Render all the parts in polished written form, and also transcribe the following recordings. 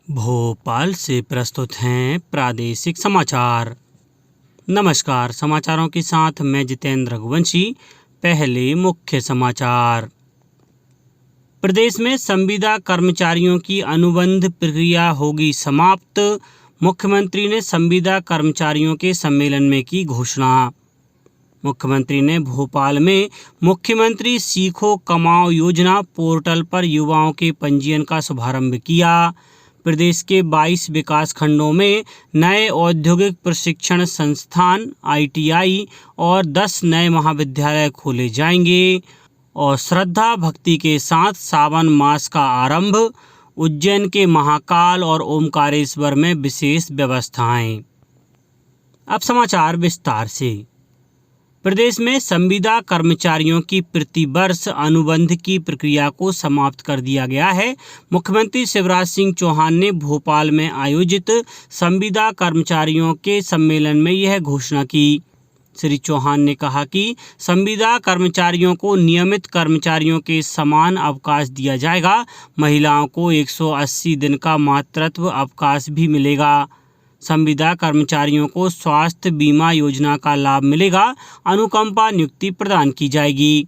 भोपाल से प्रस्तुत हैं प्रादेशिक समाचार। नमस्कार, समाचारों के साथ मैं जितेंद्र रघुवंशी। पहले मुख्य समाचार। प्रदेश में संविदा कर्मचारियों की अनुबंध प्रक्रिया होगी समाप्त। मुख्यमंत्री ने संविदा कर्मचारियों के सम्मेलन में की घोषणा। मुख्यमंत्री ने भोपाल में मुख्यमंत्री सीखो कमाओ योजना पोर्टल पर युवाओं के पंजीयन का शुभारंभ किया। प्रदेश के 22 विकास खंडों में नए औद्योगिक प्रशिक्षण संस्थान ITI और 10 नए महाविद्यालय खोले जाएंगे। और श्रद्धा भक्ति के साथ सावन मास का आरंभ। उज्जैन के महाकाल और ओमकारेश्वर में विशेष व्यवस्थाएं। अब समाचार विस्तार से। प्रदेश में संविदा कर्मचारियों की प्रतिवर्ष अनुबंध की प्रक्रिया को समाप्त कर दिया गया है। मुख्यमंत्री शिवराज सिंह चौहान ने भोपाल में आयोजित संविदा कर्मचारियों के सम्मेलन में यह घोषणा की। श्री चौहान ने कहा कि संविदा कर्मचारियों को नियमित कर्मचारियों के समान अवकाश दिया जाएगा। महिलाओं को 180 दिन का मातृत्व अवकाश भी मिलेगा। संविदा कर्मचारियों को स्वास्थ्य बीमा योजना का लाभ मिलेगा। अनुकंपा नियुक्ति प्रदान की जाएगी।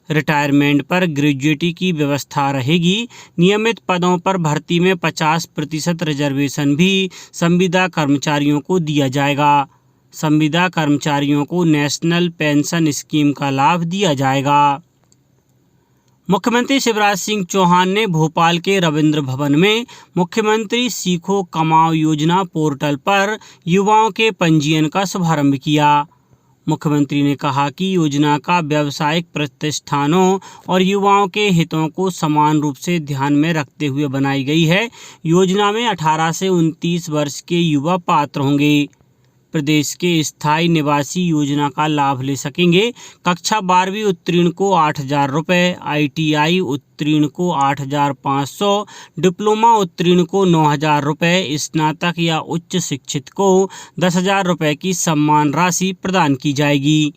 रिटायरमेंट पर ग्रेजुएटी की व्यवस्था रहेगी। नियमित पदों पर भर्ती में 50% रिजर्वेशन भी संविदा कर्मचारियों को दिया जाएगा। संविदा कर्मचारियों को नेशनल पेंशन स्कीम का लाभ दिया जाएगा। मुख्यमंत्री शिवराज सिंह चौहान ने भोपाल के रविंद्र भवन में मुख्यमंत्री सीखो कमाओ योजना पोर्टल पर युवाओं के पंजीयन का शुभारंभ किया। मुख्यमंत्री ने कहा कि योजना का व्यावसायिक प्रतिष्ठानों और युवाओं के हितों को समान रूप से ध्यान में रखते हुए बनाई गई है। योजना में 18 से 29 वर्ष के युवा पात्र होंगे। प्रदेश के स्थायी निवासी योजना का लाभ ले सकेंगे। कक्षा 12वीं उत्तीर्ण को 8,000 रुपये, ITI उत्तीर्ण को 8,500, डिप्लोमा उत्तीर्ण को 9,000 रुपये, स्नातक या उच्च शिक्षित को 10,000 रुपये की सम्मान राशि प्रदान की जाएगी।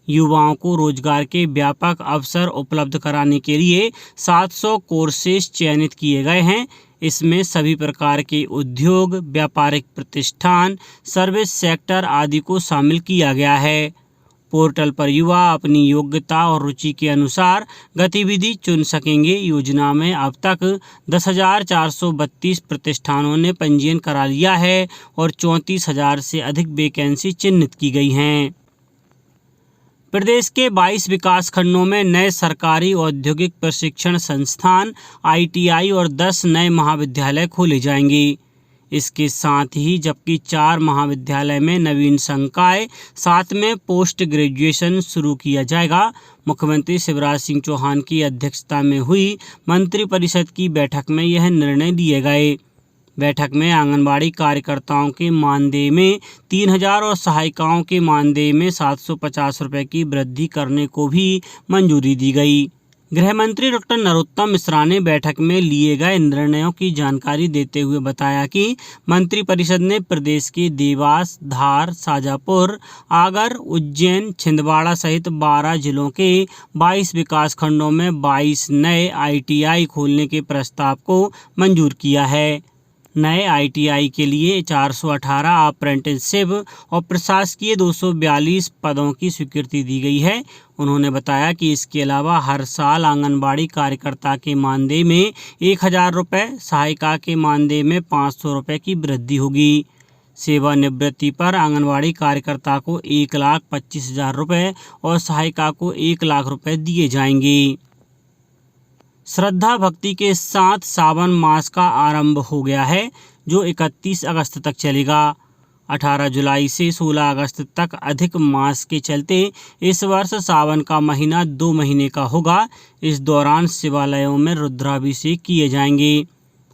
युवाओं को रोजगार के व्यापक अवसर उपलब्ध कराने के लिए 700 कोर्सेज चयनित किए गए हैं। इसमें सभी प्रकार के उद्योग, व्यापारिक प्रतिष्ठान, सर्विस सेक्टर आदि को शामिल किया गया है। पोर्टल पर युवा अपनी योग्यता और रुचि के अनुसार गतिविधि चुन सकेंगे। योजना में अब तक 10,432 प्रतिष्ठानों ने पंजीयन करा लिया है और 34,000 से अधिक वैकेंसी चिन्हित की गई हैं। प्रदेश के 22 विकास खंडों में नए सरकारी औद्योगिक प्रशिक्षण संस्थान ITI और 10 नए महाविद्यालय खोले जाएंगे। इसके साथ ही जबकि 4 महाविद्यालय में नवीन संकाय, 7 में पोस्ट ग्रेजुएशन शुरू किया जाएगा। मुख्यमंत्री शिवराज सिंह चौहान की अध्यक्षता में हुई मंत्रिपरिषद की बैठक में यह निर्णय लिए गए। बैठक में आंगनबाड़ी कार्यकर्ताओं के मानदेय में 3,000 और सहायिकाओं के मानदेय में 750 रुपये की वृद्धि करने को भी मंजूरी दी गई। गृह मंत्री डॉक्टर नरोत्तम मिश्रा ने बैठक में लिए गए निर्णयों की जानकारी देते हुए बताया कि मंत्रिपरिषद ने प्रदेश के देवास, धार, शाजापुर, आगर, उज्जैन, छिंदवाड़ा सहित 12 जिलों के 22 विकास खंडों में 22 नए ITI खोलने के प्रस्ताव को मंजूर किया है। नए ITI के लिए 418 अप्रेंटिसशिप और प्रशासकीय 242 पदों की स्वीकृति दी गई है। उन्होंने बताया कि इसके अलावा हर साल आंगनबाड़ी कार्यकर्ता के मानदेय में 1,000 रुपये, सहायिका के मानदेय में 500 रुपये की वृद्धि होगी। सेवानिवृत्ति पर आंगनबाड़ी कार्यकर्ता को 1,25,000 रुपये और सहायिका को 1 लाख रुपये दिए जाएंगे। श्रद्धा भक्ति के साथ सावन मास का आरंभ हो गया है, जो 31 अगस्त तक चलेगा। 18 जुलाई से 16 अगस्त तक अधिक मास के चलते इस वर्ष सावन का महीना 2 महीने का होगा। इस दौरान शिवालयों में रुद्राभिषेक किए जाएंगे।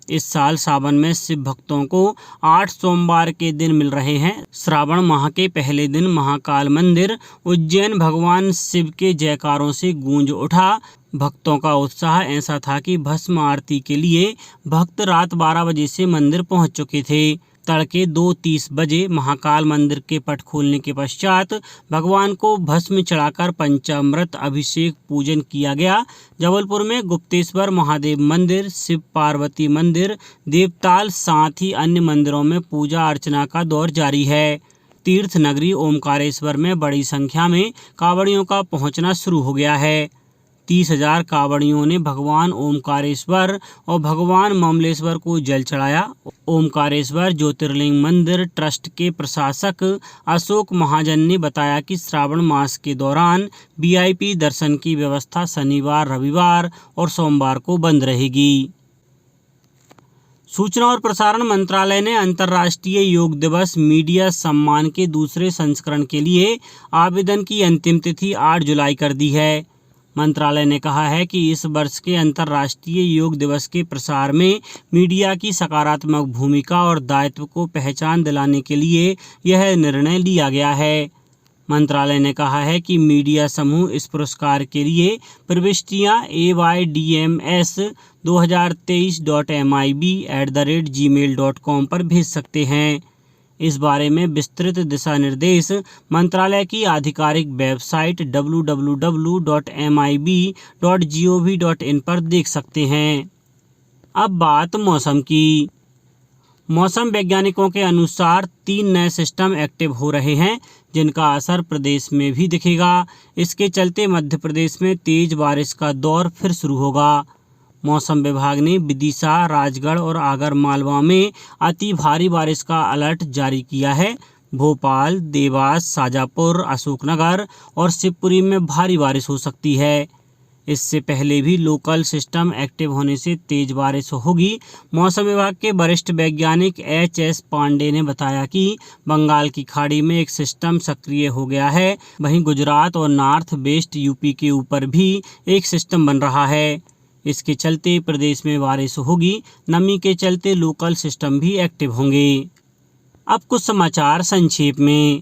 इस साल सावन में शिव भक्तों को 8 सोमवार के दिन मिल रहे हैं। श्रावण माह के पहले दिन महाकाल मंदिर उज्जैन भगवान शिव के जयकारों से गूंज उठा। भक्तों का उत्साह ऐसा था कि भस्म आरती के लिए भक्त रात 12 बजे से मंदिर पहुंच चुके थे। तड़के 2:30 बजे महाकाल मंदिर के पट खोलने के पश्चात भगवान को भस्म चढ़ाकर पंचामृत अभिषेक पूजन किया गया। जबलपुर में गुप्तेश्वर महादेव मंदिर, शिव पार्वती मंदिर, देवताल साथ ही अन्य मंदिरों में पूजा अर्चना का दौर जारी है। तीर्थ नगरी ओमकारेश्वर में बड़ी संख्या में कांवड़ियों का पहुंचना शुरू हो गया है। 30,000 कांवड़ियों ने भगवान ओमकारेश्वर और भगवान ममलेश्वर को जल चढ़ाया। ओमकारेश्वर ज्योतिर्लिंग मंदिर ट्रस्ट के प्रशासक अशोक महाजन ने बताया कि श्रावण मास के दौरान वीआईपी दर्शन की व्यवस्था शनिवार, रविवार और सोमवार को बंद रहेगी। सूचना और प्रसारण मंत्रालय ने अंतर्राष्ट्रीय योग दिवस मीडिया सम्मान के दूसरे संस्करण के लिए आवेदन की अंतिम तिथि 8 जुलाई कर दी है। मंत्रालय ने कहा है कि इस वर्ष के अंतर्राष्ट्रीय योग दिवस के प्रसार में मीडिया की सकारात्मक भूमिका और दायित्व को पहचान दिलाने के लिए यह निर्णय लिया गया है। मंत्रालय ने कहा है कि मीडिया समूह इस पुरस्कार के लिए प्रविष्टियां aydms2023.mib@gmail.com पर भेज सकते हैं। इस बारे में विस्तृत दिशा निर्देश मंत्रालय की आधिकारिक वेबसाइट www.mib.gov.in पर देख सकते हैं। अब बात मौसम की। मौसम वैज्ञानिकों के अनुसार 3 नए सिस्टम एक्टिव हो रहे हैं, जिनका असर प्रदेश में भी दिखेगा। इसके चलते मध्य प्रदेश में तेज बारिश का दौर फिर शुरू होगा। मौसम विभाग ने विदिशा, राजगढ़ और आगर मालवा में अति भारी बारिश का अलर्ट जारी किया है। भोपाल, देवास, शाजापुर, अशोकनगर और शिवपुरी में भारी बारिश हो सकती है। इससे पहले भी लोकल सिस्टम एक्टिव होने से तेज बारिश होगी। मौसम विभाग के वरिष्ठ वैज्ञानिक HS पांडे ने बताया कि बंगाल की खाड़ी में एक सिस्टम सक्रिय हो गया है। वहीं गुजरात और नॉर्थ वेस्ट यूपी के ऊपर भी एक सिस्टम बन रहा है। इसके चलते प्रदेश में बारिश होगी। नमी के चलते लोकल सिस्टम भी एक्टिव होंगे। अब कुछ समाचार संक्षेप में।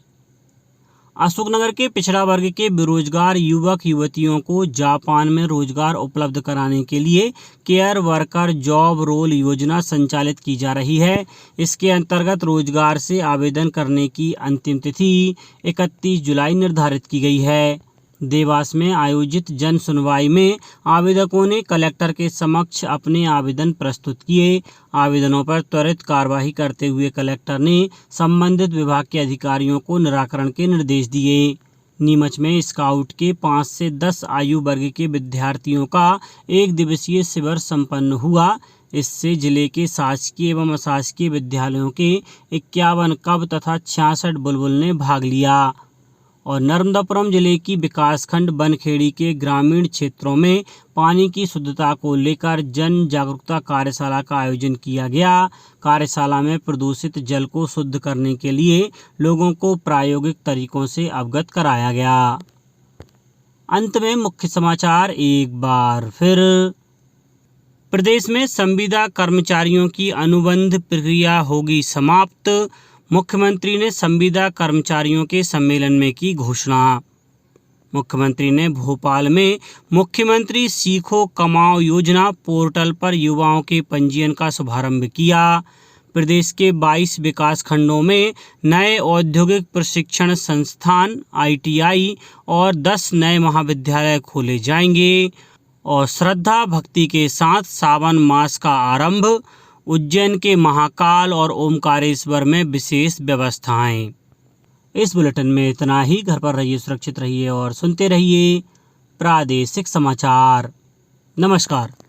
अशोकनगर के पिछड़ा वर्ग के बेरोजगार युवक युवतियों को जापान में रोजगार उपलब्ध कराने के लिए केयर वर्कर जॉब रोल योजना संचालित की जा रही है। इसके अंतर्गत रोजगार से आवेदन करने की अंतिम तिथि 31 जुलाई निर्धारित की गई है। देवास में आयोजित जन सुनवाई में आवेदकों ने कलेक्टर के समक्ष अपने आवेदन प्रस्तुत किए। आवेदनों पर त्वरित कार्रवाई करते हुए कलेक्टर ने संबंधित विभाग के अधिकारियों को निराकरण के निर्देश दिए। नीमच में स्काउट के 5 से 10 आयु वर्ग के विद्यार्थियों का 1 दिवसीय शिविर संपन्न हुआ। इससे जिले के शासकीय एवं अशासकीय विद्यालयों के 51 कब तथा 66 बुलबुल ने भाग लिया। और नर्मदापुरम जिले की विकासखंड बनखेड़ी के ग्रामीण क्षेत्रों में पानी की शुद्धता को लेकर जन जागरूकता कार्यशाला का आयोजन किया गया। कार्यशाला में प्रदूषित जल को शुद्ध करने के लिए लोगों को प्रायोगिक तरीकों से अवगत कराया गया। अंत में मुख्य समाचार एक बार फिर। प्रदेश में संविदा कर्मचारियों की अनुबंध प्रक्रिया होगी समाप्त। मुख्यमंत्री ने संविदा कर्मचारियों के सम्मेलन में की घोषणा। मुख्यमंत्री ने भोपाल में मुख्यमंत्री सीखो कमाओ योजना पोर्टल पर युवाओं के पंजीयन का शुभारंभ किया। प्रदेश के 22 विकास खंडों में नए औद्योगिक प्रशिक्षण संस्थान ITI और 10 नए महाविद्यालय खोले जाएंगे। और श्रद्धा भक्ति के साथ सावन मास का आरंभ। उज्जैन के महाकाल और ओमकारेश्वर में विशेष व्यवस्थाएं। इस बुलेटिन में इतना ही। घर पर रहिए, सुरक्षित रहिए और सुनते रहिए प्रादेशिक समाचार। नमस्कार।